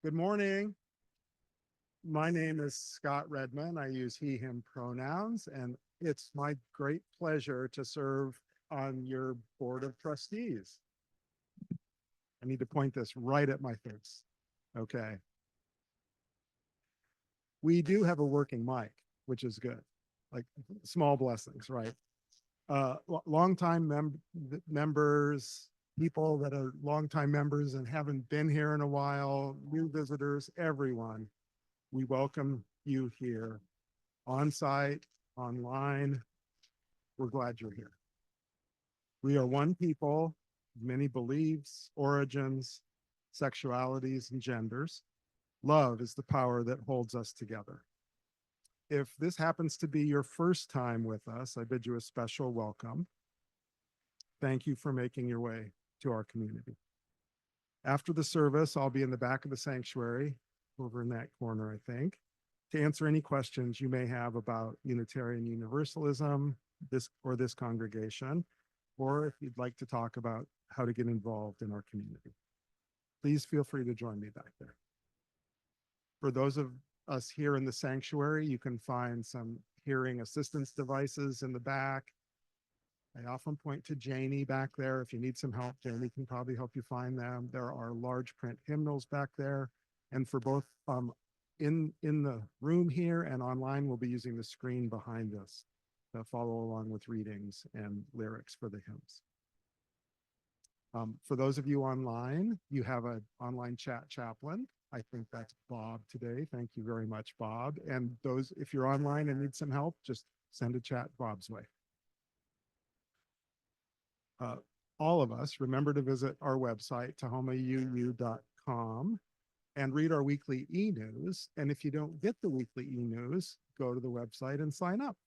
Good morning. My name is Scott Redman. I use he, him pronouns, and it's my great pleasure to serve on your board of trustees. I need to point this right at my face. Okay. We do have a working mic, which is good. Like small blessings, right? Longtime members, people that are longtime members and haven't been here in a while, new visitors, everyone. We welcome you here on site, online. We're glad you're here. We are one people, many beliefs, origins, sexualities, and genders. Love is the power that holds us together. If this happens to be your first time with us, I bid you a special welcome. Thank you for making your way to our community. After the service, I'll be in the back of the sanctuary, over in that corner, I think, to answer any questions you may have about Unitarian Universalism, this congregation, or if you'd like to talk about how to get involved in our community. Please feel free to join me back there. For those of us here in the sanctuary, you can find some hearing assistance devices in the back. I often point to Janie back there. If you need some help, Janie can probably help you find them. There are large print hymnals back there. And for both in the room here and online, we'll be using the screen behind us to follow along with readings and lyrics for the hymns. For those of you online, you have an online chat chaplain. I think that's Bob today. Thank you very much, Bob. And those, if you're online and need some help, just send a chat Bob's way. All of us, remember to visit our website, tahomauu.com, and read our weekly e-news. And if you don't get the weekly e-news, go to the website and sign up.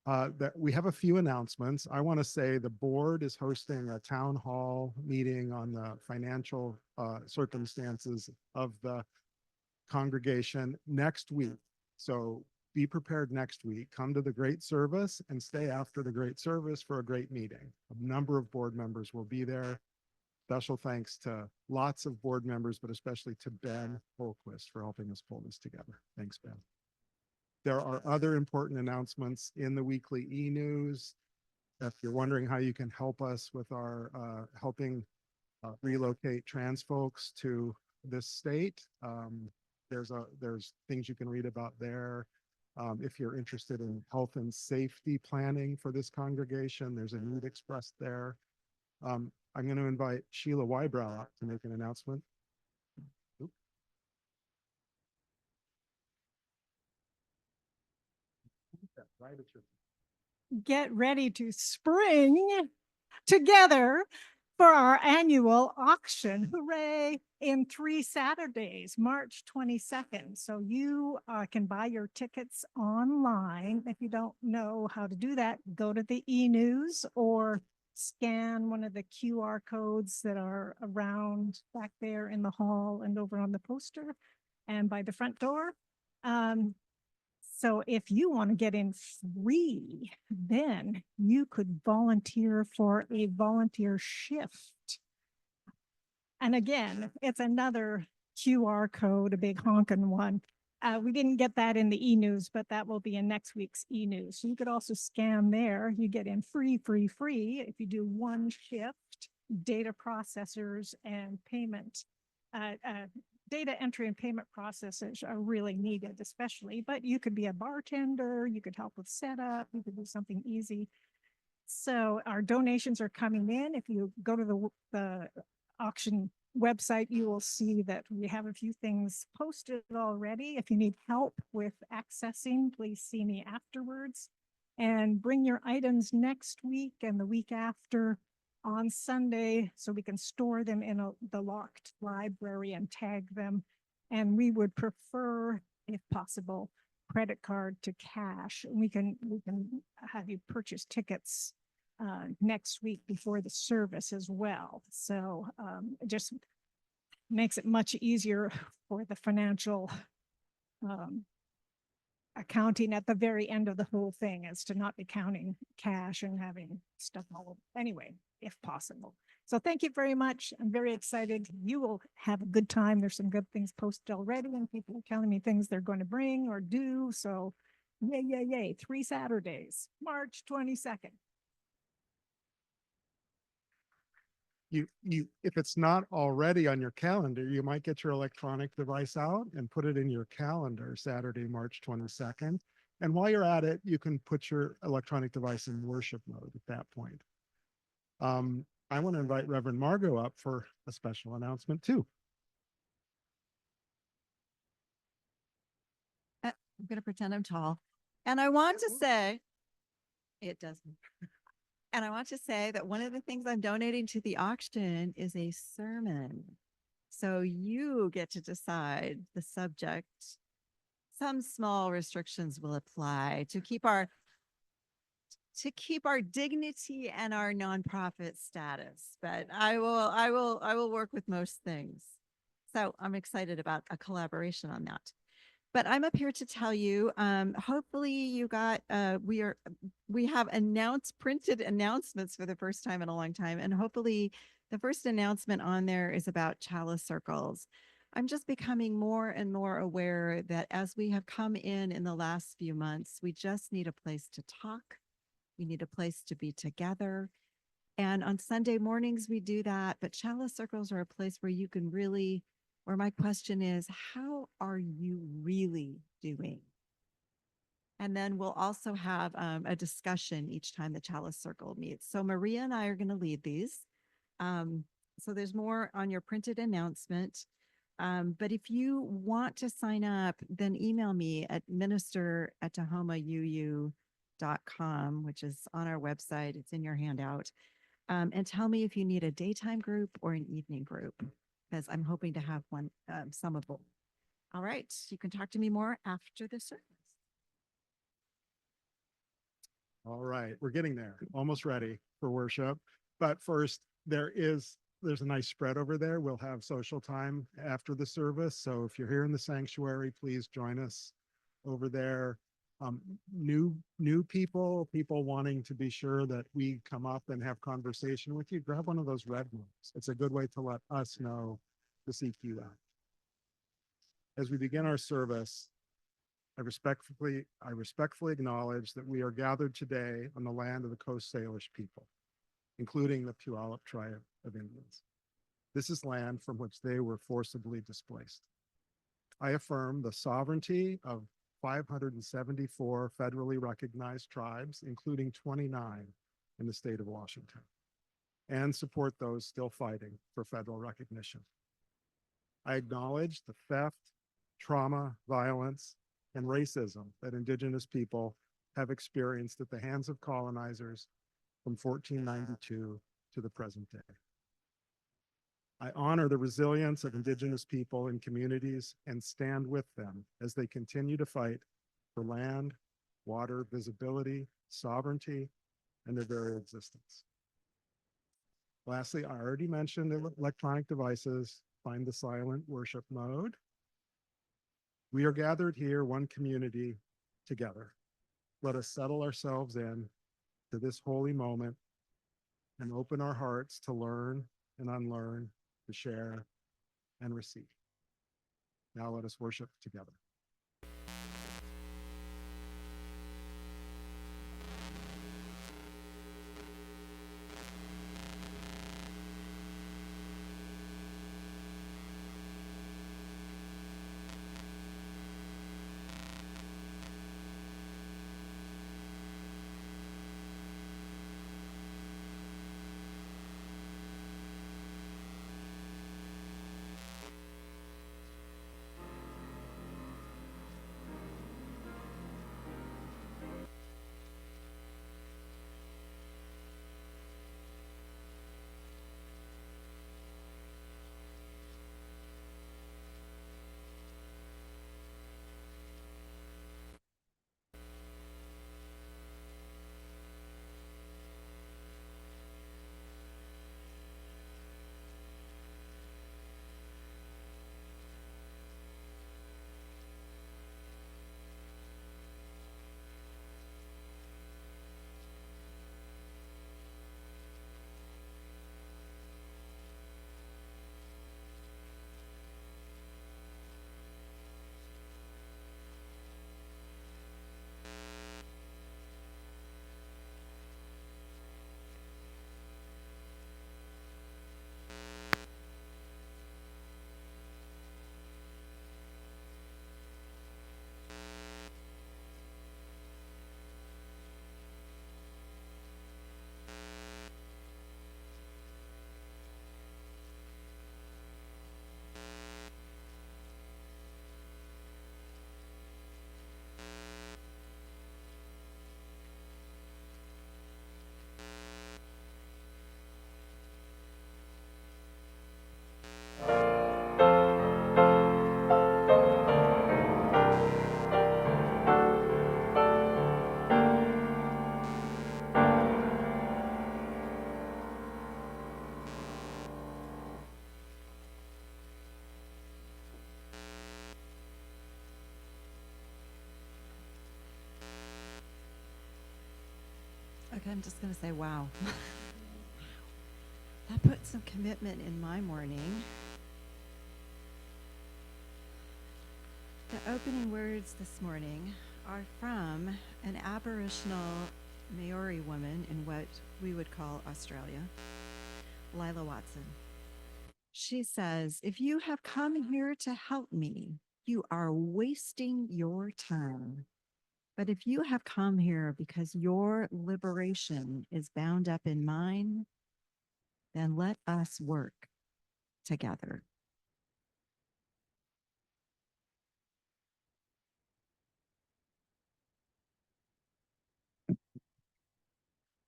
That we have a few announcements. I want to say the board is hosting a town hall meeting on the financial circumstances of the congregation next week. So be prepared next week. Come to the great service and stay after the great service for a great meeting. A number of board members will be there. Special thanks to lots of board members, but especially to Ben Holquist for helping us pull this together. Thanks, Ben. There are other important announcements in the weekly e-news. If you're wondering how you can help us with our helping relocate trans folks to this state, there's things you can read about there. If you're interested in health and safety planning for this congregation, there's a need expressed there. I'm going to invite Sheila Wybrow to make an announcement. Get ready to spring together for our annual auction. Hooray! In 3 Saturdays, March 22nd. So you can buy your tickets online. If you don't know how to do that, go to the e-news or scan one of the QR codes that are around back there in the hall and over on the poster and by the front door. So if you want to get in free, then you could volunteer for a volunteer shift. And again, it's another QR code, a big honking one. We didn't get that in the e-news, but that will be in next week's e-news. So you could also scan there. You get in free if you do one shift. Data processors and payment data entry and payment processes are really needed, especially, but you could be a bartender, you could help with setup, you could do something easy. So our donations are coming in. If you go to the auction website, you will see that we have a few things posted already. If you need help with accessing, please see me afterwards, and bring your items next week and the week after on Sunday so we can store them in the locked library and tag them. And we would prefer, if possible, credit card to cash. We can have you purchase tickets next week before the service as well. So it just makes it much easier for the financial accounting at the very end of the whole thing, as to not be counting cash and having stuff all over. Anyway, if possible. So thank you very much. I'm very excited. You will have a good time. There's some good things posted already, and people are telling me things they're going to bring or do. So yay, yay, yay. 3 Saturdays, March 22nd. If it's not already on your calendar, you might get your electronic device out and put it in your calendar, Saturday, March 22nd. And while you're at it, you can put your electronic device in worship mode at that point. I want to invite Reverend Margo up for a special announcement too. I'm going to pretend I'm tall. And I want to say, it doesn't. And I want to say that one of the things I'm donating to the auction is a sermon. So you get to decide the subject. Some small restrictions will apply to keep our dignity and our nonprofit status. But I will work with most things. So I'm excited about a collaboration on that. But I'm up here to tell you, hopefully you got, we have printed announcements for the first time in a long time. And hopefully the first announcement on there is about chalice circles. I'm just becoming more and more aware that as we have come in the last few months, we just need a place to talk. We need a place to be together. And on Sunday mornings, we do that. But chalice circles are a place where you can really, where my question is, how are you really doing? And then we'll also have a discussion each time the chalice circle meets. So Maria and I are going to lead these. So there's more on your printed announcement. But if you want to sign up, then email me at minister@tahomauu.com, which is on our website. It's in your handout. And tell me if you need a daytime group or an evening group, because I'm hoping to have one, some of both. All right. You can talk to me more after the service. All right, we're getting there, almost ready for worship. But first, there's a nice spread over there. We'll have social time after the service. So if you're here in the sanctuary, please join us over there. New people wanting to be sure that we come up and have conversation with you, grab one of those red ones. It's a good way to let us know to seek you out. As we begin our service, I respectfully acknowledge that we are gathered today on the land of the Coast Salish people, including the Puyallup tribe of Indians. This is land from which they were forcibly displaced. I affirm the sovereignty of 574 federally recognized tribes, including 29 in the state of Washington, and support those still fighting for federal recognition. I acknowledge the theft, trauma, violence, and racism that Indigenous people have experienced at the hands of colonizers from 1492 to the present day. I honor the resilience of Indigenous people and communities and stand with them as they continue to fight for land, water, visibility, sovereignty, and their very existence. Lastly, I already mentioned electronic devices. Find the silent worship mode. We are gathered here, one community, together. Let us settle ourselves in to this holy moment and open our hearts to learn and unlearn, to share and receive. Now let us worship together. I'm just going to say, wow. That put some commitment in my morning. The opening words this morning are from an Aboriginal Maori woman in what we would call Australia, Lila Watson. She says, "If you have come here to help me, you are wasting your time. But if you have come here because your liberation is bound up in mine, then let us work together."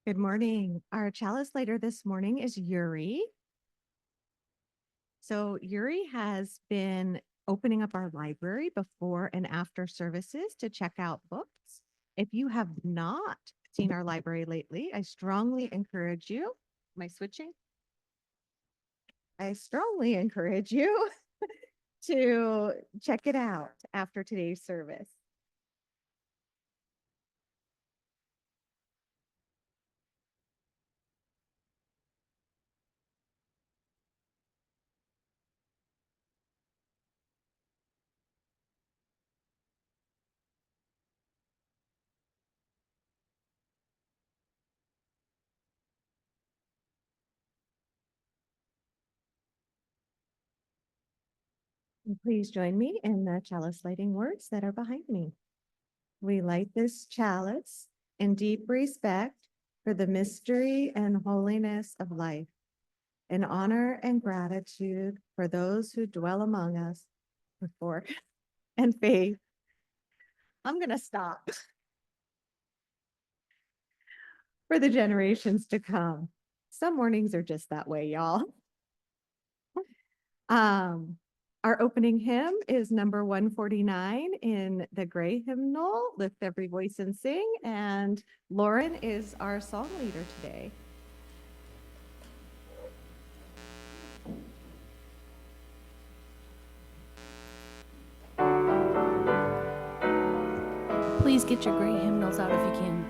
Good morning. Our chalice lighter this morning is Yuri. So Yuri has been opening up our library before and after services to check out books. If you have not seen our library lately, I strongly encourage you. Am I switching? I strongly encourage you to check it out after today's service. Please join me in the chalice lighting words that are behind me. We light this chalice in deep respect for the mystery and holiness of life, in honor and gratitude for those who dwell among us before and faith. I'm going to stop. For the generations to come. Some mornings are just that way, y'all. Our opening hymn is number 149 in the Gray hymnal, Lift Every Voice and Sing, and Lauren is our song leader today. Please get your gray hymnals out if you can.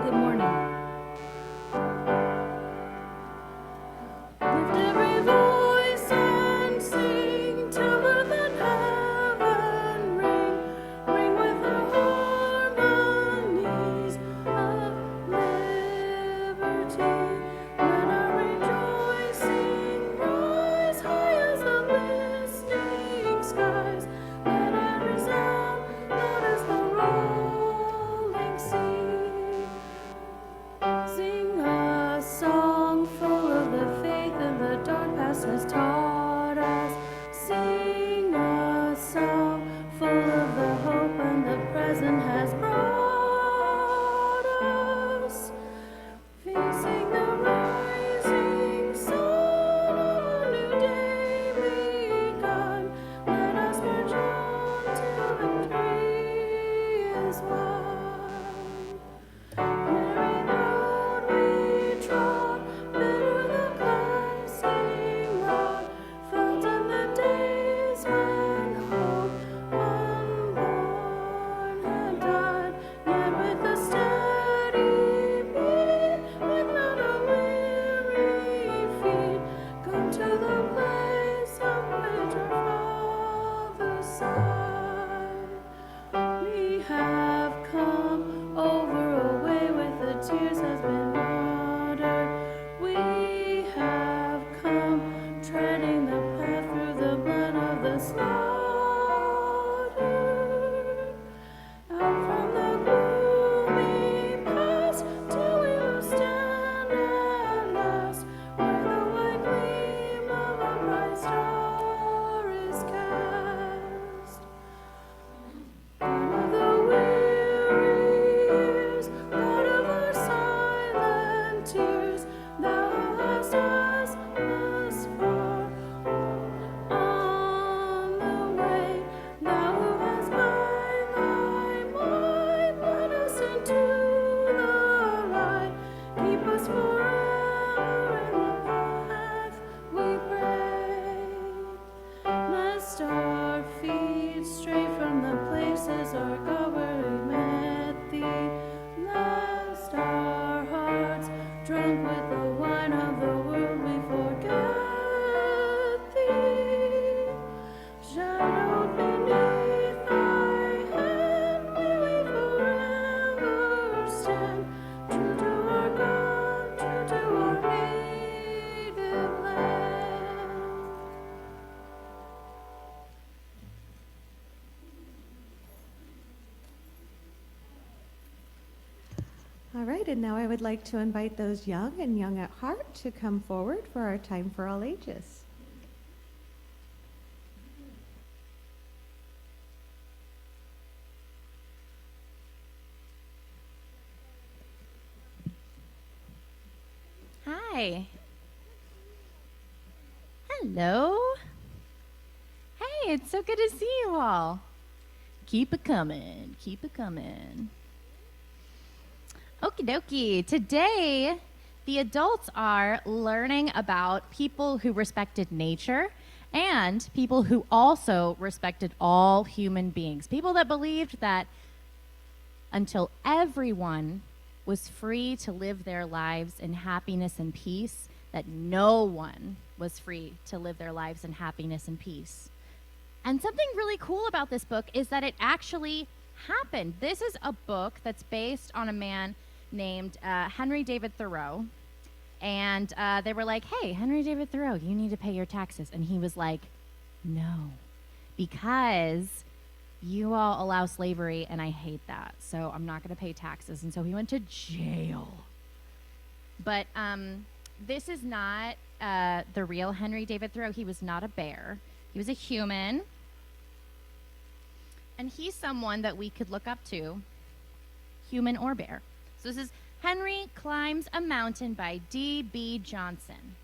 Good morning. Lift every voice and sing till earth and heaven ring, ring with the harmonies of liberty. Let our rejoicing rise high as the listening skies. Let it resound All right, and now I would like to invite those young and young at heart to come forward for our Time for All Ages. Hi. Hello. Hey, it's so good to see you all. Keep it coming. Keep it coming. Okie dokie. Today, the adults are learning about people who respected nature and people who also respected all human beings. People that believed that until everyone was free to live their lives in happiness and peace, that no one was free to live their lives in happiness and peace. And something really cool about this book is that it actually happened. This is a book that's based on a man named Henry David Thoreau. And they were like, hey, Henry David Thoreau, you need to pay your taxes. And he was like, no, because you all allow slavery, and I hate that, so I'm not going to pay taxes. And so he went to jail. But this is not the real Henry David Thoreau. He was not a bear. He was a human. And he's someone that we could look up to, human or bear. So this is Henry Climbs a Mountain by D.B. Johnson.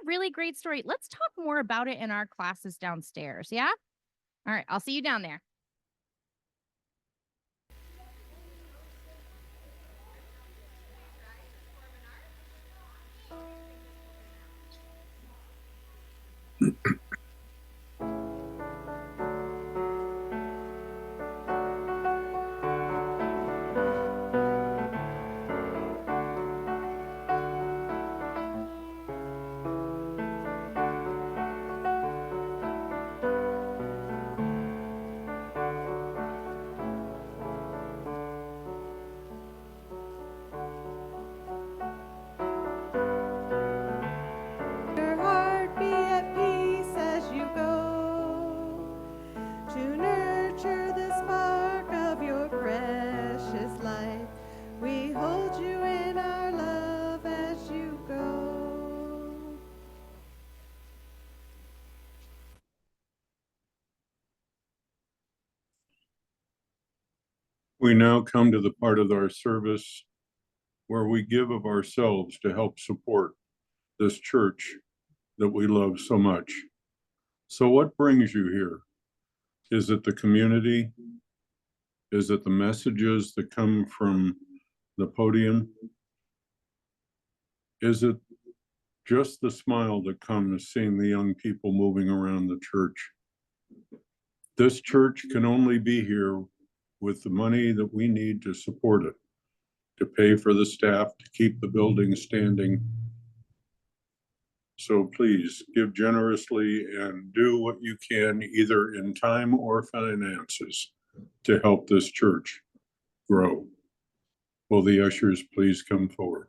Really great story. Let's talk more about it in our classes downstairs, yeah? All right, I'll see you down there. Your heart be at peace as you go to nurture the spark of your precious life. We hold you in our love as you go. We now come to the part of our service where we give of ourselves to help support this church that we love so much. So what brings you here? Is it the community? Is it the messages that come from the podium? Is it just the smile that comes seeing the young people moving around the church? This church can only be here with the money that we need to support it, to pay for the staff, to keep the building standing. So please give generously and do what you can, either in time or finances, to help this church grow. Will the ushers please come forward?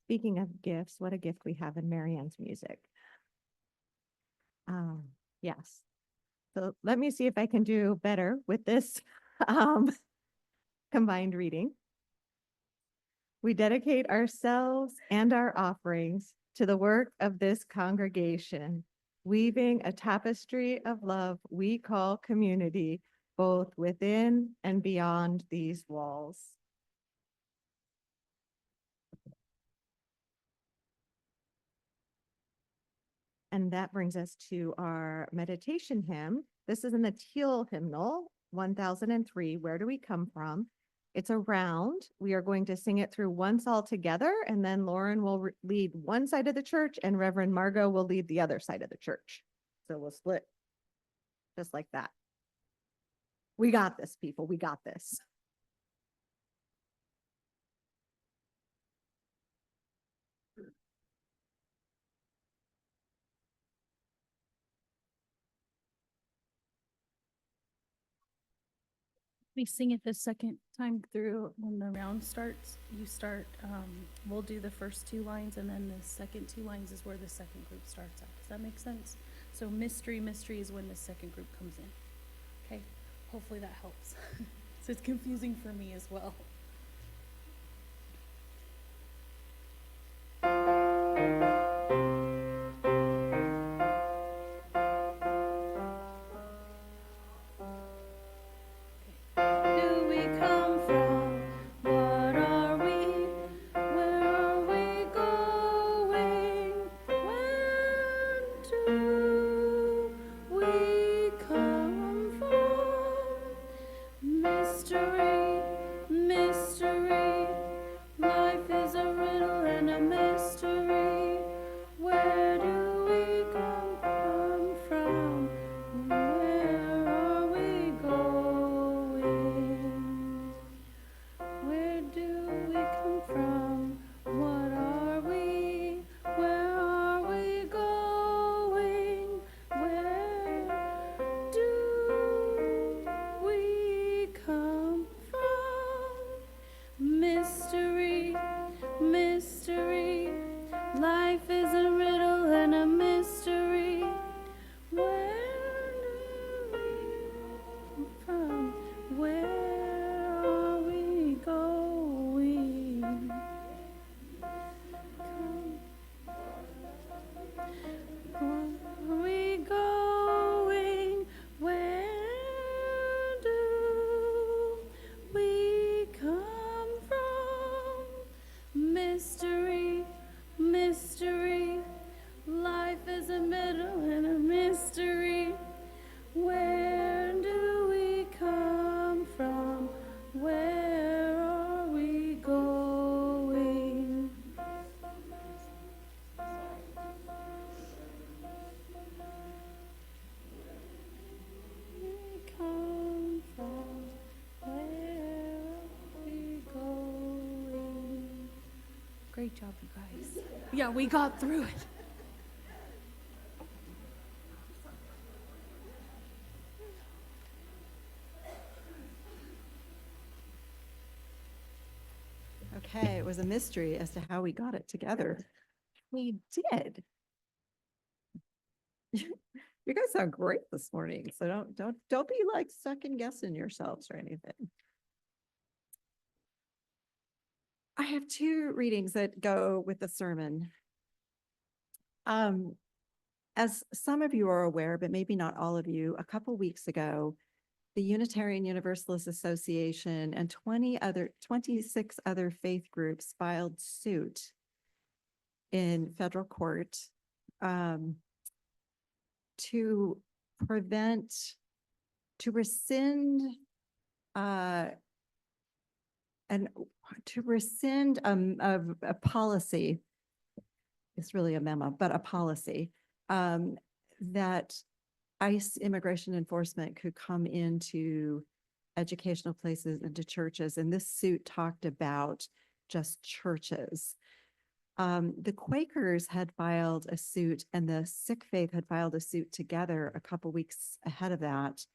Speaking of gifts, what a gift we have in Marianne's music. Yes. So let me see if I can do better with this um, combined reading. We dedicate ourselves and our offerings to the work of this congregation, weaving a tapestry of love we call community, both within and beyond these walls. And that brings us to our meditation hymn. This is in the Teal hymnal, 1003, Where Do We Come From? It's a round. We are going to sing it through once all together, and then Lauren will lead one side of the church and Reverend Margo will lead the other side of the church. So we'll split just like that. We got this, people. We got this. We sing it the second time through when the round starts. You start, we'll do the first two lines and then the second two lines is where the second group starts at. Does that make sense? So mystery is when the second group comes in. Okay, hopefully that helps. So it's confusing for me as well. Do we come from? What are we? Where are we going? Where do we come from? Mystery, mystery. Life is a riddle and a mystery. Where do we come from? Where are we going? Where do we come from? What are we? Where are we going? Where do we come from? Mystery, mystery. Life is a riddle and a mystery. Where do we come from? Where are we going? Where are we going? Where do we come from? Mystery, mystery. Life is a middle and a mystery. Where do we come from? Where are we going? We come from, where are we going? Great job, you guys. Yeah, we got through it. Okay, it was a mystery as to how we got it together. We did. You guys sound great this morning, so don't be like second guessing yourselves or anything. I have two readings that go with the sermon. As some of you are aware, but maybe not all of you, a couple weeks ago, the Unitarian Universalist Association and 26 other faith groups filed suit in federal court to rescind a policy. It's really a memo, but a policy that ICE immigration enforcement could come into educational places, into churches, and this suit talked about just churches. The Quakers had filed a suit and the Sikh faith had filed a suit together a couple weeks ahead of that,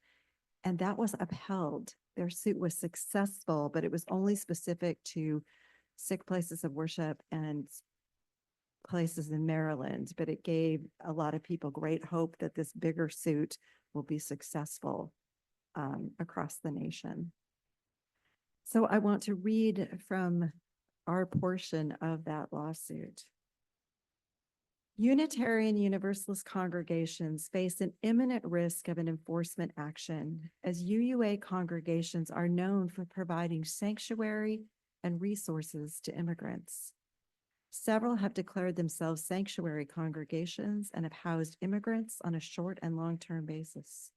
and that was upheld. Their suit was successful, but it was only specific to Sikh places of worship and places in Maryland, but it gave a lot of people great hope that this bigger suit will be successful across the nation. So I want to read from our portion of that lawsuit. Unitarian Universalist congregations face an imminent risk of an enforcement action, as UUA congregations are known for providing sanctuary and resources to immigrants. Several have declared themselves sanctuary congregations and have housed immigrants on a short and long-term basis,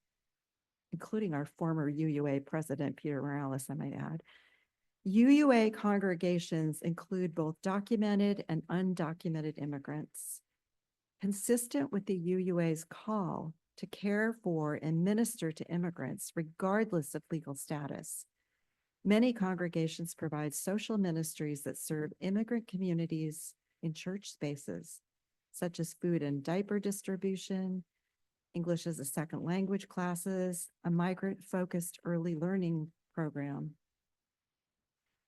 including our former UUA president, Peter Morales, I might add. UUA congregations include both documented and undocumented immigrants. Consistent with the UUA's call to care for and minister to immigrants regardless of legal status, many congregations provide social ministries that serve immigrant communities in church spaces, such as food and diaper distribution, English as a second language classes, a migrant-focused early learning program,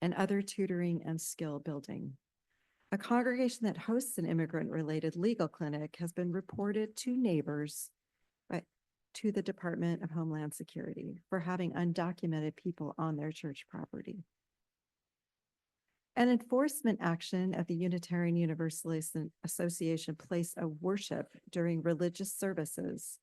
and other tutoring and skill building. A congregation that hosts an immigrant-related legal clinic has been reported to neighbors to the Department of Homeland Security for having undocumented people on their church property. An enforcement action at the Unitarian Universalist Association place of worship during religious services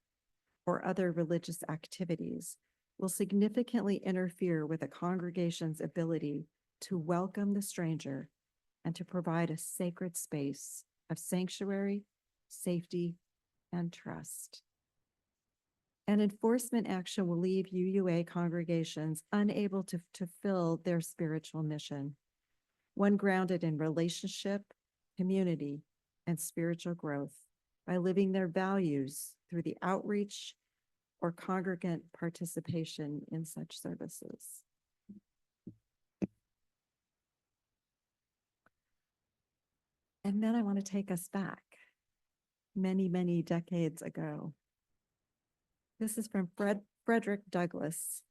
or other religious activities will significantly interfere with a congregation's ability to welcome the stranger and to provide a sacred space of sanctuary, safety, and trust. An enforcement action will leave UUA congregations unable to fulfill their spiritual mission, one grounded in relationship, community, and spiritual growth by living their values through the outreach or congregant participation in such services. And then I want to take us back many, many decades ago. This is from Frederick Douglass,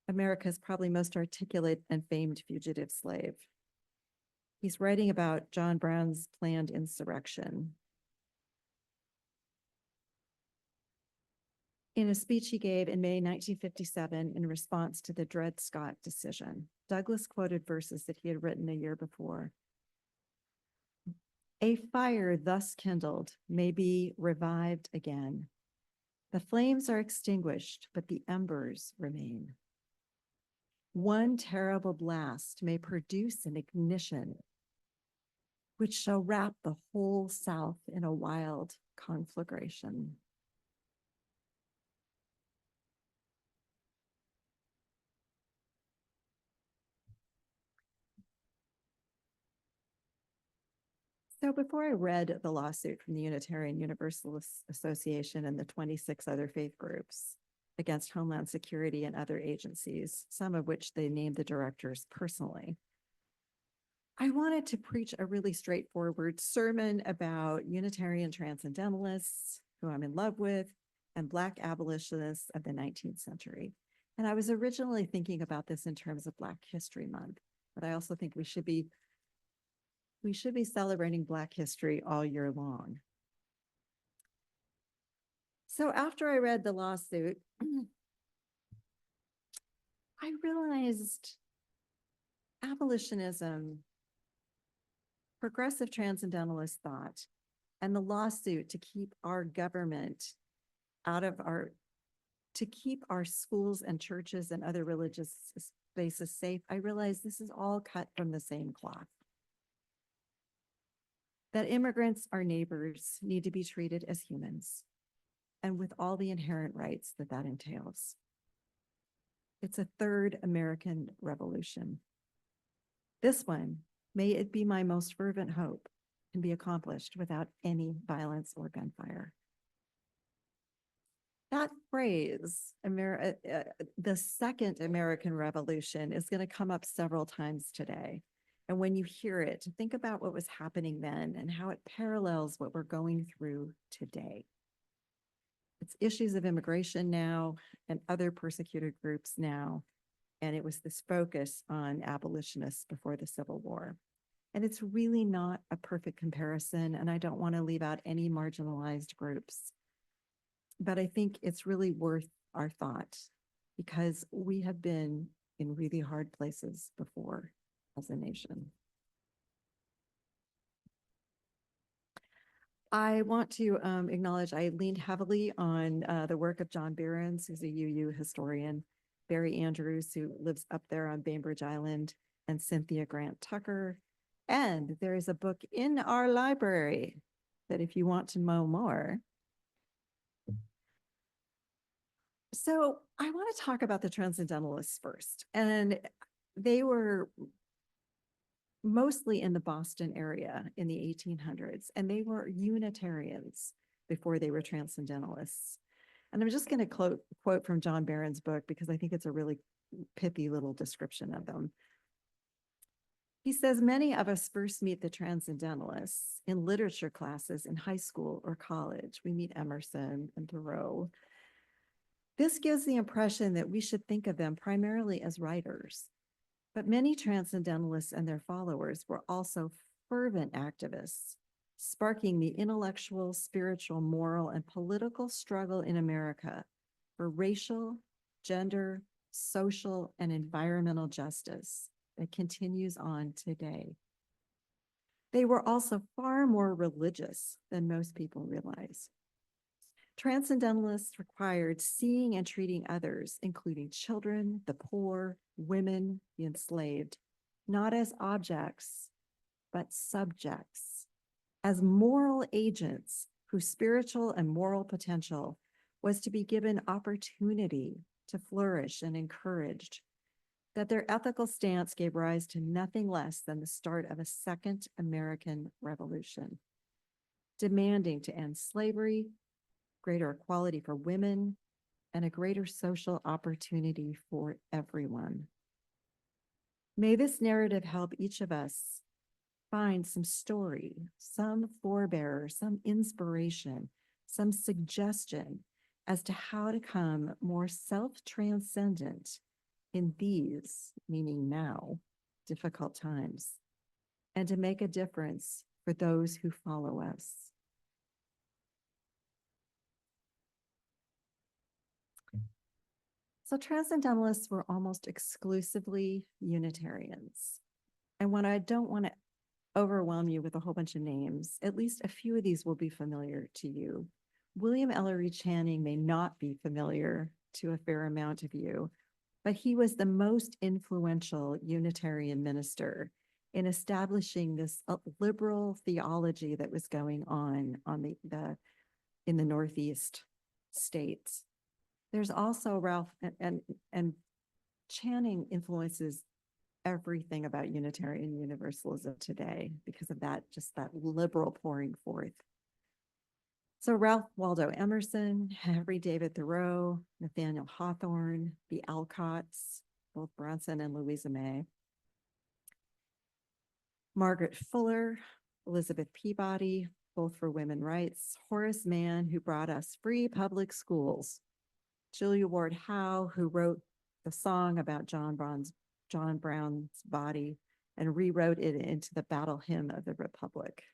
America's probably most articulate and famed fugitive slave. He's writing about John Brown's planned insurrection. In a speech he gave in May 1957 in response to the Dred Scott decision, Douglass quoted verses that he had written a year before. A fire thus kindled may be revived again. The flames are extinguished, but the embers remain. One terrible blast may produce an ignition which shall wrap the whole South in a wild conflagration. So before I read the lawsuit from the Unitarian Universalist Association and the 26 other faith groups against Homeland Security and other agencies, some of which they named the directors personally, I wanted to preach a really straightforward sermon about Unitarian Transcendentalists, who I'm in love with, and Black abolitionists of the 19th century. And I was originally thinking about this in terms of Black History Month, but I also think we should be celebrating Black history all year long. So after I read the lawsuit, I realized abolitionism, progressive transcendentalist thought, and the lawsuit to keep our government to keep our schools and churches and other religious spaces safe, I realized this is all cut from the same cloth. That immigrants, our neighbors, need to be treated as humans and with all the inherent rights that that entails. It's a third American revolution. This one, may it be my most fervent hope, can be accomplished without any violence or gunfire. That phrase, the second American Revolution, is going to come up several times today. And when you hear it, think about what was happening then and how it parallels what we're going through today. It's issues of immigration now and other persecuted groups now. And it was this focus on abolitionists before the Civil War. And it's really not a perfect comparison, and I don't want to leave out any marginalized groups. But I think it's really worth our thought because we have been in really hard places before as a nation. I want to acknowledge I leaned heavily on the work of John Behrens, who's a UU historian, Barry Andrews, who lives up there on Bainbridge Island, and Cynthia Grant Tucker. And there is a book in our library that if you want to know more. So I want to talk about the Transcendentalists first. And they were mostly in the Boston area in the 1800s, and they were Unitarians before they were Transcendentalists. And I'm just going to quote from John Barron's book because I think it's a really pithy little description of them. He says, many of us first meet the Transcendentalists in literature classes in high school or college. We meet Emerson and Thoreau. This gives the impression that we should think of them primarily as writers. But many Transcendentalists and their followers were also fervent activists, sparking the intellectual, spiritual, moral, and political struggle in America for racial, gender, social, and environmental justice that continues on today. They were also far more religious than most people realize. Transcendentalists required seeing and treating others, including children, the poor, women, the enslaved, not as objects, but subjects, as moral agents whose spiritual and moral potential was to be given opportunity to flourish and encouraged, that their ethical stance gave rise to nothing less than the start of a second American Revolution, demanding to end slavery, greater equality for women, and a greater social opportunity for everyone. May this narrative help each of us find some story, some forebearer, some inspiration, some suggestion as to how to become more self-transcendent in these, meaning now, difficult times, and to make a difference for those who follow us. So Transcendentalists were almost exclusively Unitarians. And when I don't want to overwhelm you with a whole bunch of names, at least a few of these will be familiar to you. William Ellery Channing may not be familiar to a fair amount of you, but he was the most influential Unitarian minister in establishing this liberal theology that was going on in the Northeast states. There's also Ralph and Channing influences everything about Unitarian Universalism today because of that, just that liberal pouring forth. So Ralph Waldo Emerson, Henry David Thoreau, Nathaniel Hawthorne, the Alcotts, both Bronson and Louisa May, Margaret Fuller, Elizabeth Peabody, both for women's rights, Horace Mann, who brought us free public schools, Julia Ward Howe, who wrote the song about John Brown's body and rewrote it into the Battle Hymn of the Republic.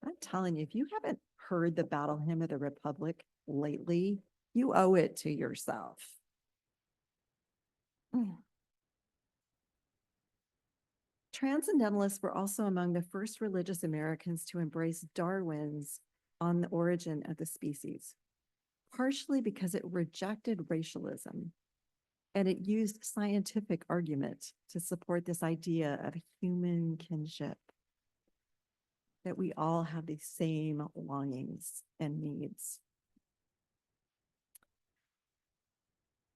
I'm telling you, if you haven't heard the Battle Hymn of the Republic lately, you owe it to yourself. Transcendentalists were also among the first religious Americans to embrace Darwin's On the Origin of the Species, partially because it rejected racialism and it used scientific argument to support this idea of human kinship, that we all have the same longings and needs.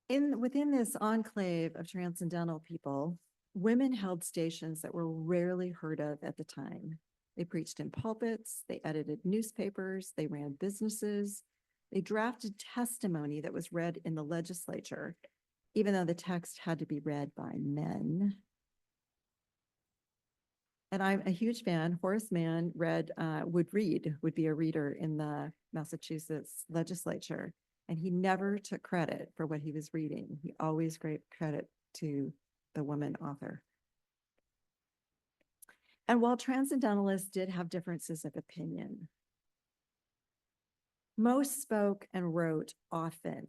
Within this enclave of transcendental people, women held stations that were rarely heard of at the time. They preached in pulpits, they edited newspapers, they ran businesses, they drafted testimony that was read in the legislature, even though the text had to be read by men. And I'm a huge fan. Horace Mann would be a reader in the Massachusetts legislature, and he never took credit for what he was reading. He always gave credit to the woman author. And while Transcendentalists did have differences of opinion, most spoke and wrote often.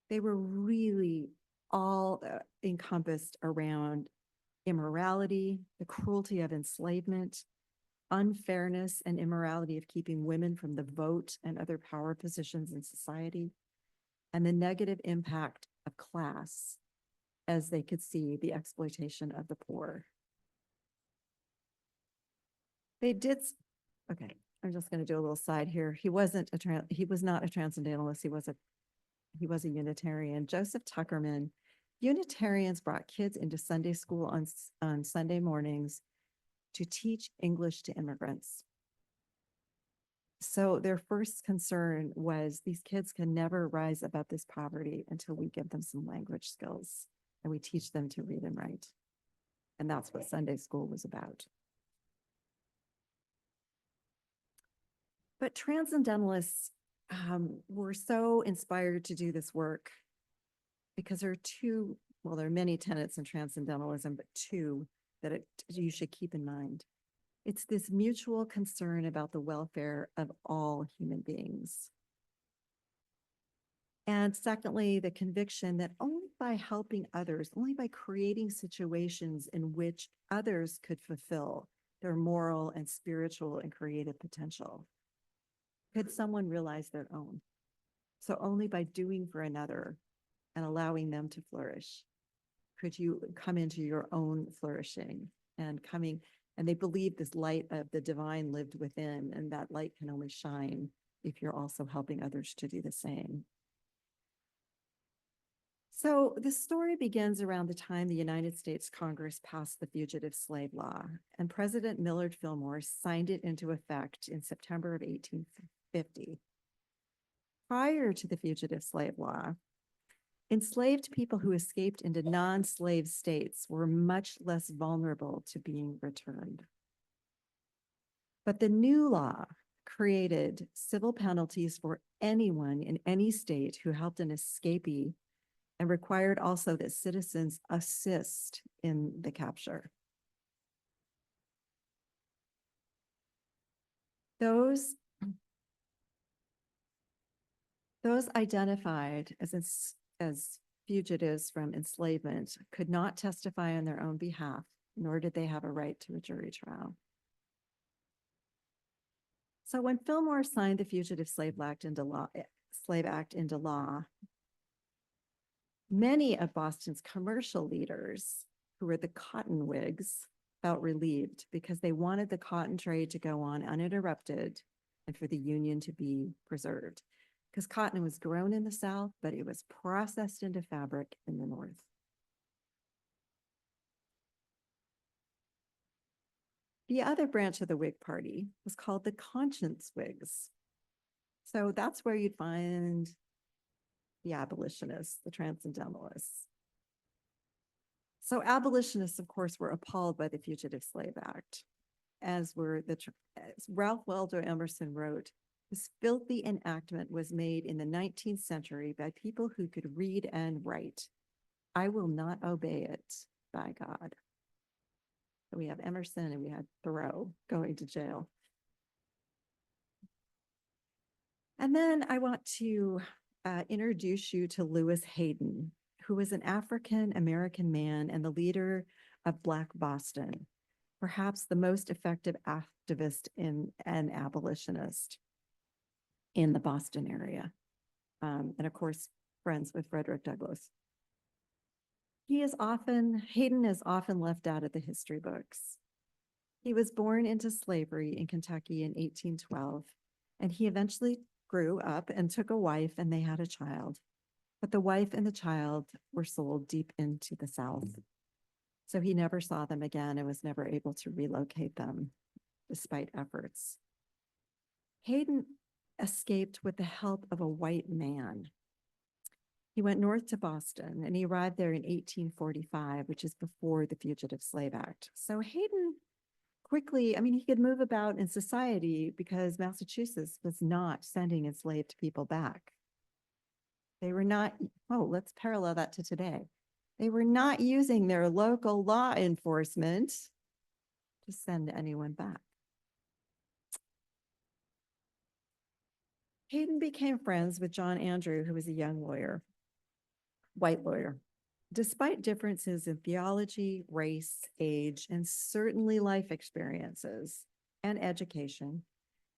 They were really all encompassed around immorality, the cruelty of enslavement, unfairness and immorality of keeping women from the vote and other power positions in society, and the negative impact of class as they could see the exploitation of the poor. They did, okay, I'm just going to do a little side here. He was not a Transcendentalist. He was a Unitarian. Joseph Tuckerman, Unitarians brought kids into Sunday school on Sunday mornings to teach English to immigrants. So their first concern was these kids can never rise above this poverty until we give them some language skills and we teach them to read and write. And that's what Sunday school was about. But Transcendentalists were so inspired to do this work because there are many tenets in Transcendentalism, but two that you should keep in mind. It's this mutual concern about the welfare of all human beings. And secondly, the conviction that only by helping others, only by creating situations in which others could fulfill their moral and spiritual and creative potential, could someone realize their own. So only by doing for another and allowing them to flourish could you come into your own flourishing and they believe this light of the divine lived within, and that light can only shine if you're also helping others to do the same. So the story begins around the time the United States Congress passed the Fugitive Slave Law, and President Millard Fillmore signed it into effect in September of 1850. Prior to the Fugitive Slave Law, enslaved people who escaped into non-slave states were much less vulnerable to being returned. But the new law created civil penalties for anyone in any state who helped an escapee and required also that citizens assist in the capture. Those identified as fugitives from enslavement could not testify on their own behalf, nor did they have a right to a jury trial. So when Fillmore signed the Fugitive Slave Act into law, many of Boston's commercial leaders, who were the cotton Whigs, felt relieved because they wanted the cotton trade to go on uninterrupted and for the Union to be preserved. Because cotton was grown in the South, but it was processed into fabric in the North. The other branch of the Whig Party was called the Conscience Whigs. So that's where you'd find the abolitionists, the Transcendentalists. So abolitionists, of course, were appalled by the Fugitive Slave Act, as Ralph Waldo Emerson wrote, "This filthy enactment was made in the 19th century by people who could read and write. I will not obey it, by God." So we have Emerson and we had Thoreau going to jail. And then I want to introduce you to Lewis Hayden, who was an African-American man and the leader of Black Boston, perhaps the most effective activist and abolitionist in the Boston area. And of course, friends with Frederick Douglass. Hayden is often left out of the history books. He was born into slavery in Kentucky in 1812, and he eventually grew up and took a wife and they had a child. But the wife and the child were sold deep into the South. So he never saw them again and was never able to relocate them despite efforts. Hayden escaped with the help of a white man. He went north to Boston and he arrived there in 1845, which is before the Fugitive Slave Act. So Hayden quickly, he could move about in society because Massachusetts was not sending enslaved people back. They were not, let's parallel that to today. They were not using their local law enforcement to send anyone back. Hayden became friends with John Andrew, who was a young lawyer, white lawyer. Despite differences in theology, race, age, and certainly life experiences and education,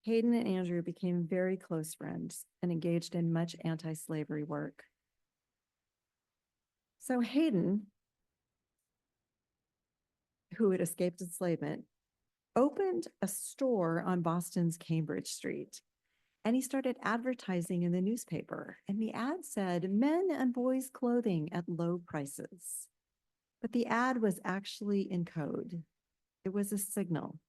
Hayden and Andrew became very close friends and engaged in much anti-slavery work. So Hayden, who had escaped enslavement, opened a store on Boston's Cambridge Street, and he started advertising in the newspaper. And the ad said, "Men and boys clothing at low prices." But the ad was actually in code. It was a signal.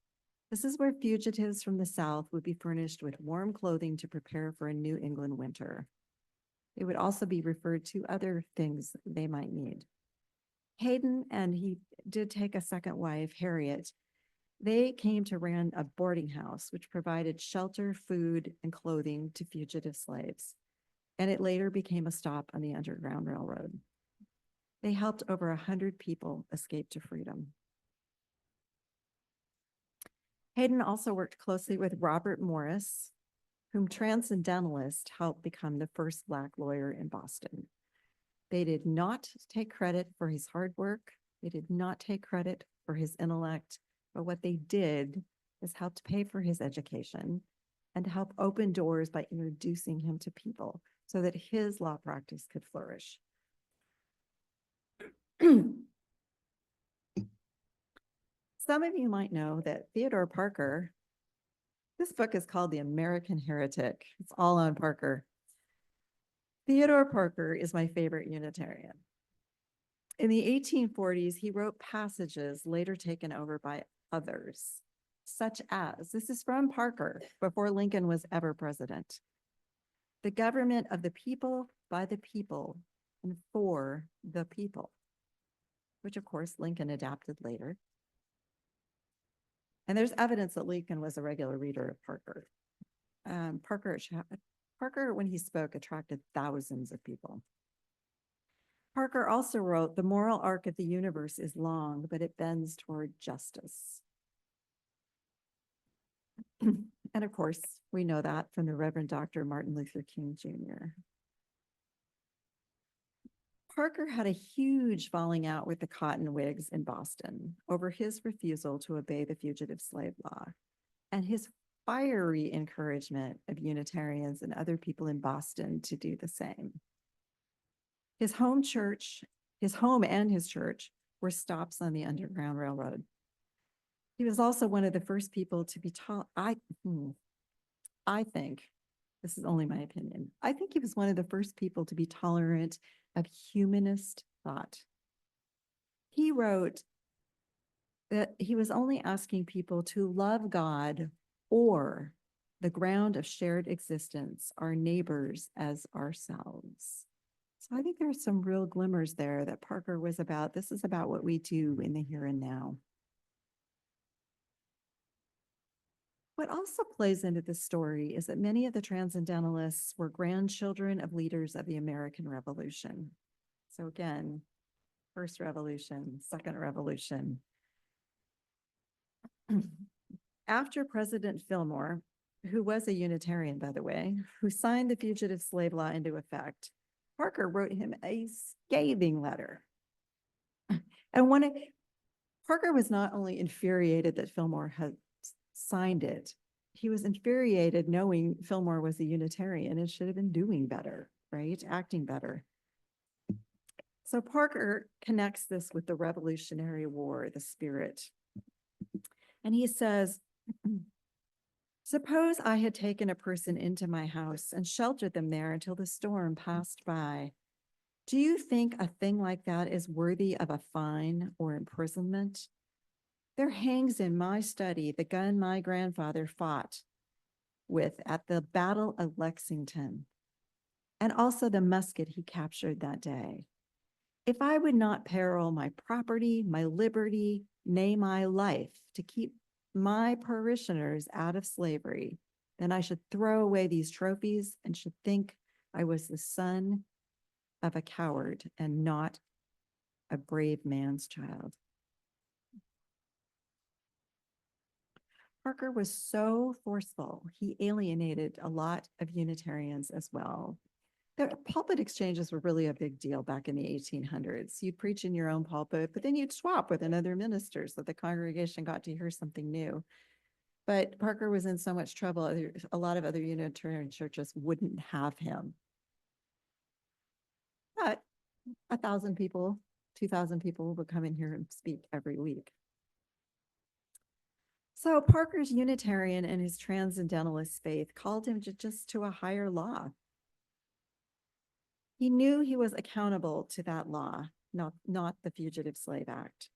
This is where fugitives from the South would be furnished with warm clothing to prepare for a New England winter. They would also be referred to other things they might need. Hayden, and he did take a second wife, Harriet, they came to run a boarding house, which provided shelter, food, and clothing to fugitive slaves. And it later became a stop on the Underground Railroad. They helped over 100 people escape to freedom. Hayden also worked closely with Robert Morris, whom Transcendentalists helped become the first Black lawyer in Boston. They did not take credit for his hard work. They did not take credit for his intellect, but what they did is help to pay for his education and to help open doors by introducing him to people so that his law practice could flourish. Some of you might know that Theodore Parker, this book is called The American Heretic. It's all on Parker. Theodore Parker is my favorite Unitarian. In the 1840s, he wrote passages later taken over by others, such as, this is from Parker before Lincoln was ever president: "The government of the people, by the people, and for the people," which of course Lincoln adapted later. And there's evidence that Lincoln was a regular reader of Parker. Parker, when he spoke, attracted thousands of people. Parker also wrote, "The moral arc of the universe is long, but it bends toward justice." And of course, we know that from the Reverend Dr. Martin Luther King Jr. Parker had a huge falling out with the Cotton Whigs in Boston over his refusal to obey the fugitive slave law and his fiery encouragement of Unitarians and other people in Boston to do the same. His home and his church were stops on the Underground Railroad. He was also one of the first people to be taught, I think, this is only my opinion, I think he was one of the first people to be tolerant of humanist thought. He wrote that he was only asking people to love God or the ground of shared existence, our neighbors as ourselves. So I think there are some real glimmers there that Parker was about. This is about what we do in the here and now. What also plays into this story is that many of the Transcendentalists were grandchildren of leaders of the American Revolution. So again, First Revolution, Second Revolution. After President Fillmore, who was a Unitarian, by the way, who signed the Fugitive Slave Law into effect, Parker wrote him a scathing letter. And Parker was not only infuriated that Fillmore had signed it, he was infuriated knowing Fillmore was a Unitarian and should have been doing better, right? Acting better. So Parker connects this with the Revolutionary War, the spirit. And he says, "Suppose I had taken a person into my house and sheltered them there until the storm passed by. Do you think a thing like that is worthy of a fine or imprisonment? There hangs in my study the gun my grandfather fought with at the Battle of Lexington, and also the musket he captured that day. If I would not peril my property, my liberty, nay, my life to keep my parishioners out of slavery, then I should throw away these trophies and should think I was the son of a coward and not a brave man's child." Parker was so forceful, he alienated a lot of Unitarians as well. The pulpit exchanges were really a big deal back in the 1800s. You'd preach in your own pulpit, but then you'd swap with another minister so the congregation got to hear something new. But Parker was in so much trouble, a lot of other Unitarian churches wouldn't have him. But 1,000 people, 2,000 people would come in here and speak every week. So Parker's Unitarian and his Transcendentalist faith called him just to a higher law. He knew he was accountable to that law, not the Fugitive Slave Act.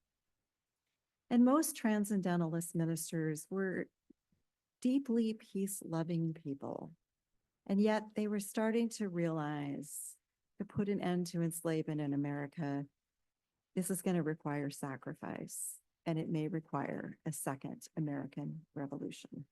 And most Transcendentalist ministers were deeply peace-loving people. And yet they were starting to realize to put an end to enslavement in America, this is going to require sacrifice, and it may require a second American Revolution.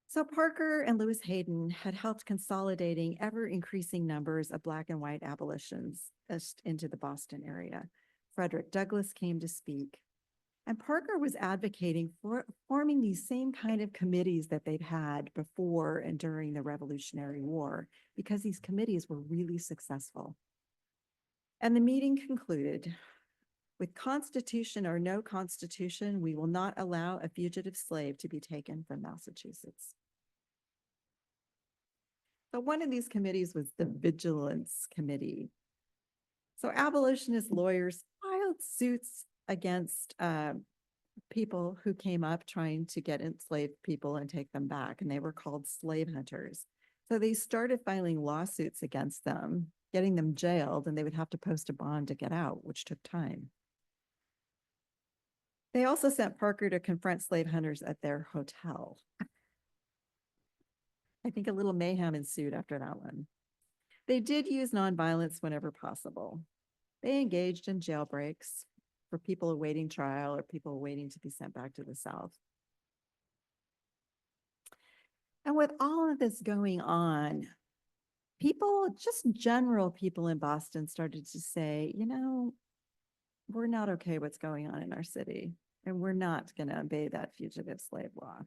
So Parker and Lewis Hayden had helped consolidating ever-increasing numbers of Black and white abolitionists into the Boston area. Frederick Douglass came to speak, and Parker was advocating for forming these same kind of committees that they'd had before and during the Revolutionary War, because these committees were really successful. And the meeting concluded, with Constitution or no Constitution, we will not allow a fugitive slave to be taken from Massachusetts. So one of these committees was the Vigilance Committee. So abolitionist lawyers filed suits against people who came up trying to get enslaved people and take them back, and they were called slave hunters. So they started filing lawsuits against them, getting them jailed, and they would have to post a bond to get out, which took time. They also sent Parker to confront slave hunters at their hotel. I think a little mayhem ensued after that one. They did use nonviolence whenever possible. They engaged in jailbreaks for people awaiting trial or people waiting to be sent back to the South. And with all of this going on, people, just general people in Boston, started to say, you know, we're not okay what's going on in our city, and we're not going to obey that fugitive slave law.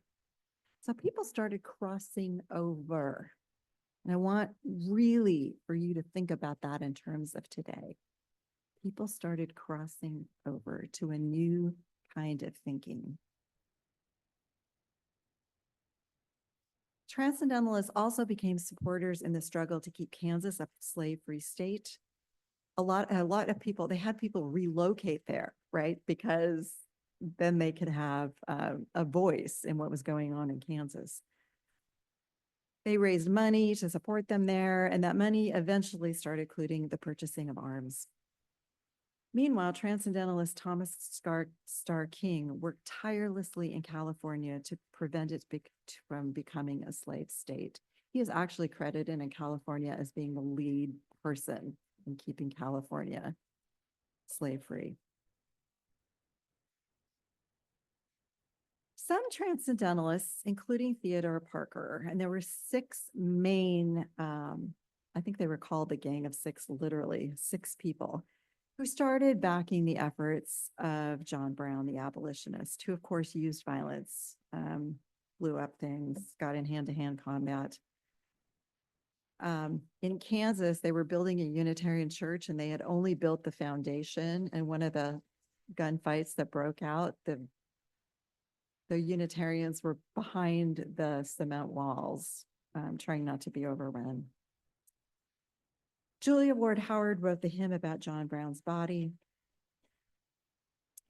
So people started crossing over. And I want really for you to think about that in terms of today. People started crossing over to a new kind of thinking. Transcendentalists also became supporters in the struggle to keep Kansas a slave-free state. A lot of people, they had people relocate there, right? Because then they could have a voice in what was going on in Kansas. They raised money to support them there, and that money eventually started including the purchasing of arms. Meanwhile, Transcendentalist Thomas Starr King worked tirelessly in California to prevent it from becoming a slave state. He is actually credited in California as being the lead person in keeping California slave-free. Some Transcendentalists, including Theodore Parker, and there were 6 main, I think they were called the Gang of Six, literally 6 people, who started backing the efforts of John Brown, the abolitionist, who of course used violence, blew up things, got in hand-to-hand combat. In Kansas, they were building a Unitarian church, and they had only built the foundation. And one of the gunfights that broke out, the Unitarians were behind the cement walls, trying not to be overrun. Julia Ward Howard wrote the hymn about John Brown's body.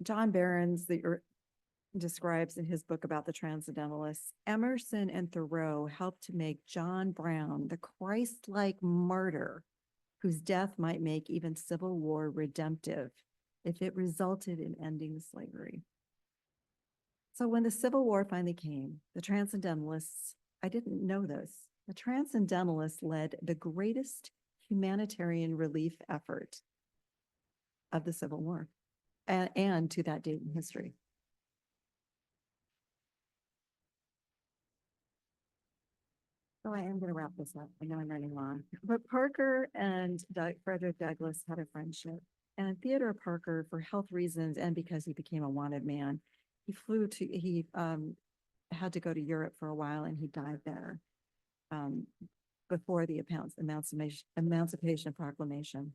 John Behrens describes in his book about the Transcendentalists, Emerson and Thoreau helped to make John Brown the Christ-like martyr whose death might make even civil war redemptive if it resulted in ending slavery. So when the Civil War finally came, the Transcendentalists, I didn't know this, the Transcendentalists led the greatest humanitarian relief effort of the Civil War and to that date in history. So I am going to wrap this up. I know I'm running long. But Parker and Frederick Douglass had a friendship. And Theodore Parker, for health reasons and because he became a wanted man, he had to go to Europe for a while and he died there before the Emancipation Proclamation.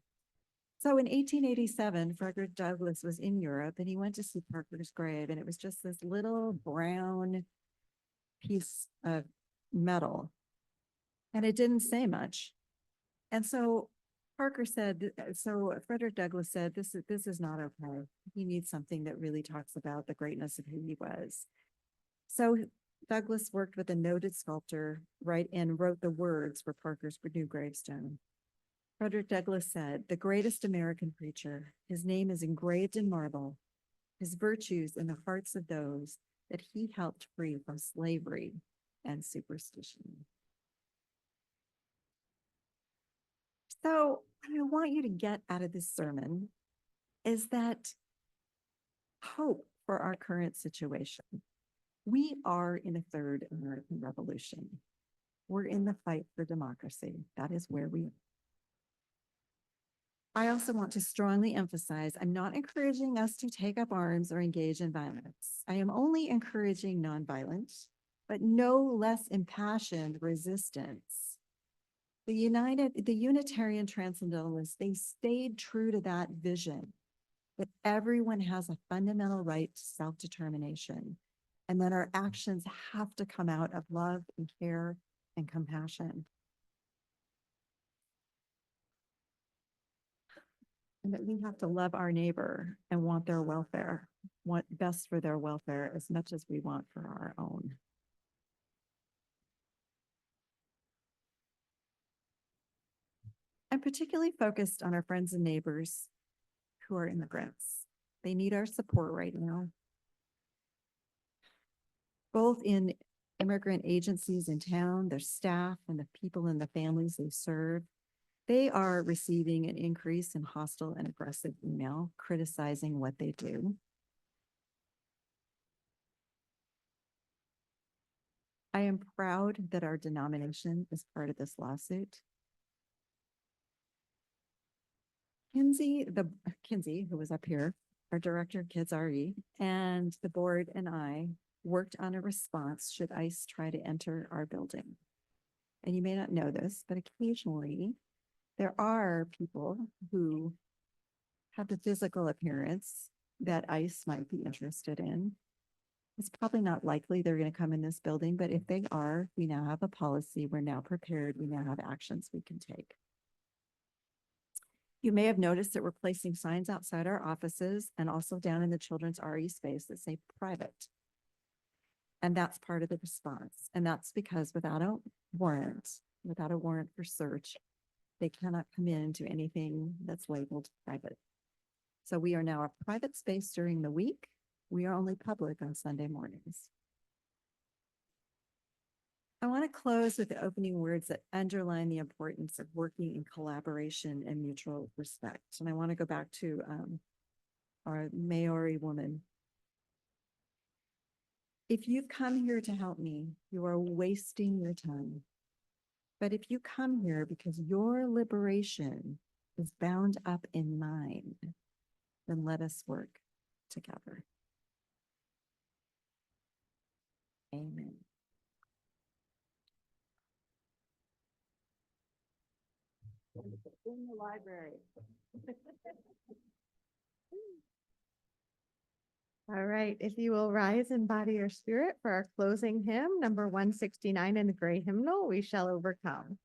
So in 1887, Frederick Douglass was in Europe and he went to see Parker's grave, and it was just this little brown piece of metal, and it didn't say much. And so Frederick Douglass said, this is not okay. He needs something that really talks about the greatness of who he was. So Douglass worked with a noted sculptor, and wrote the words for Parker's new gravestone. Frederick Douglass said, "The greatest American preacher, his name is engraved in marble, his virtues in the hearts of those that he helped free from slavery and superstition." So what I want you to get out of this sermon is that hope for our current situation. We are in a third American Revolution. We're in the fight for democracy. That is where we are. I also want to strongly emphasize, I'm not encouraging us to take up arms or engage in violence. I am only encouraging nonviolent, but no less impassioned resistance. The Unitarian Transcendentalists, they stayed true to that vision that everyone has a fundamental right to self-determination, and that our actions have to come out of love and care and compassion. And that we have to love our neighbor and want their welfare, want best for their welfare as much as we want for our own. I'm particularly focused on our friends and neighbors who are immigrants. They need our support right now, both in immigrant agencies in town, their staff, and the people and the families they serve. They are receiving an increase in hostile and aggressive email criticizing what they do. I am proud that our denomination is part of this lawsuit. Kinsey, who was up here, our director of Kids RE, and the board and I worked on a response should ICE try to enter our building. And you may not know this, but occasionally there are people who have the physical appearance that ICE might be interested in. It's probably not likely they're going to come in this building, but if they are, we now have a policy. We're now prepared. We now have actions we can take. You may have noticed that we're placing signs outside our offices and also down in the children's RE space that say private. And that's part of the response. And that's because without a warrant for search, they cannot come into anything that's labeled private. So we are now a private space during the week. We are only public on Sunday mornings. I want to close with the opening words that underline the importance of working in collaboration and mutual respect. And I want to go back to our Maori woman. If you've come here to help me, you are wasting your time. But if you come here because your liberation is bound up in mine, then let us work together. Amen. In the library. All right, if you will rise in body or spirit for our closing hymn, number 169 in the gray hymnal, We Shall Overcome.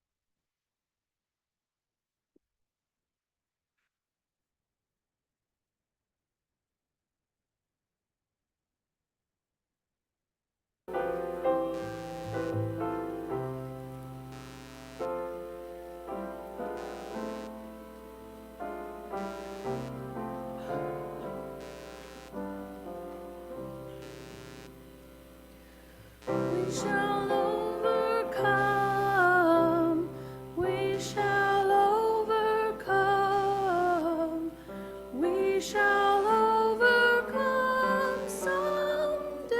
We shall overcome. We shall overcome. We shall overcome someday.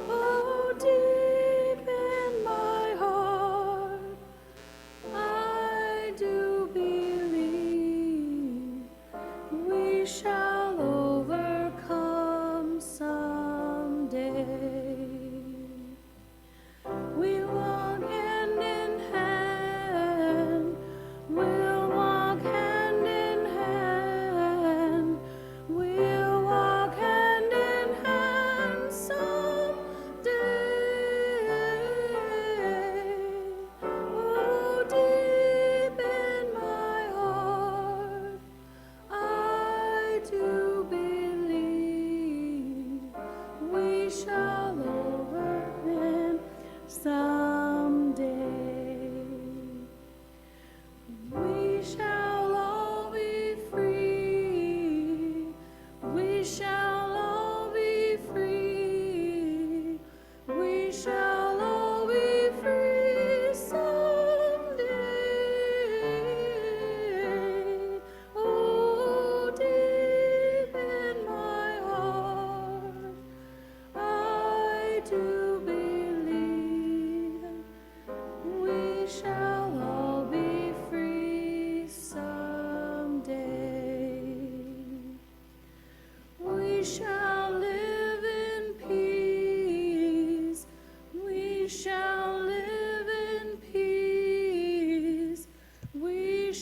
Oh, deep in my heart, I do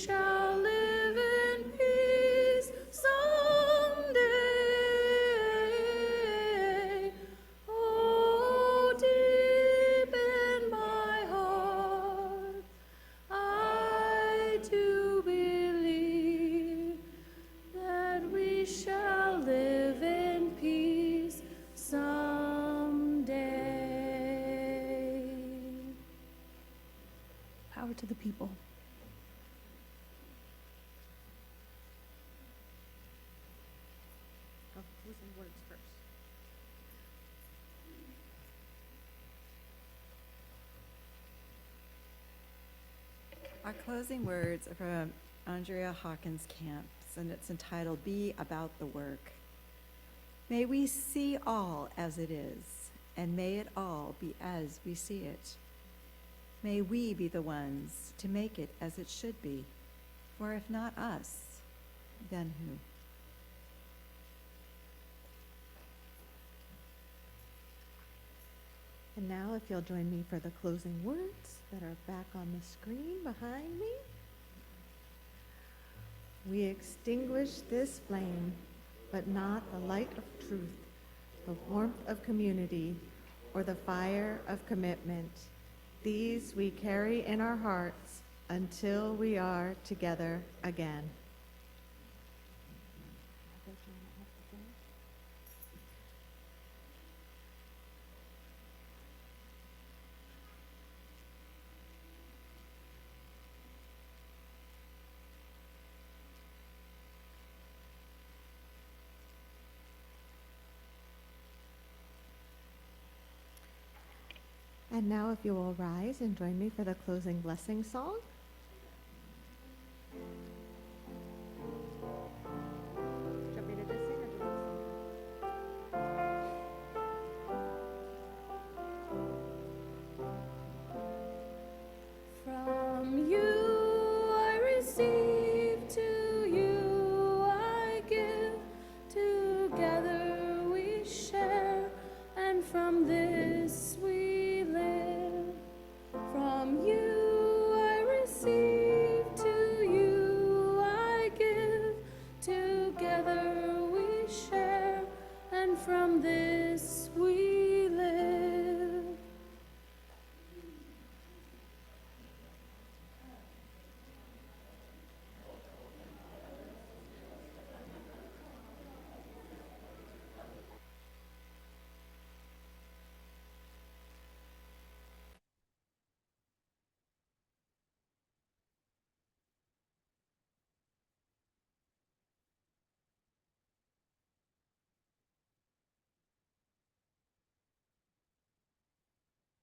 shall live in peace someday. Oh, deep in my heart, I do believe that we shall live in peace someday. Power to the people. Our closing words are from Andrea Hawkins Camps, and it's entitled Be About the Work. May we see all as it is, and may it all be as we see it. May we be the ones to make it as it should be, for if not us, then who? And now if you'll join me for the closing words that are back on the screen behind me. We extinguish this flame, but not the light of truth, the warmth of community, or the fire of commitment. These we carry in our hearts until we are together again. And now if you will rise and join me for the closing blessing song.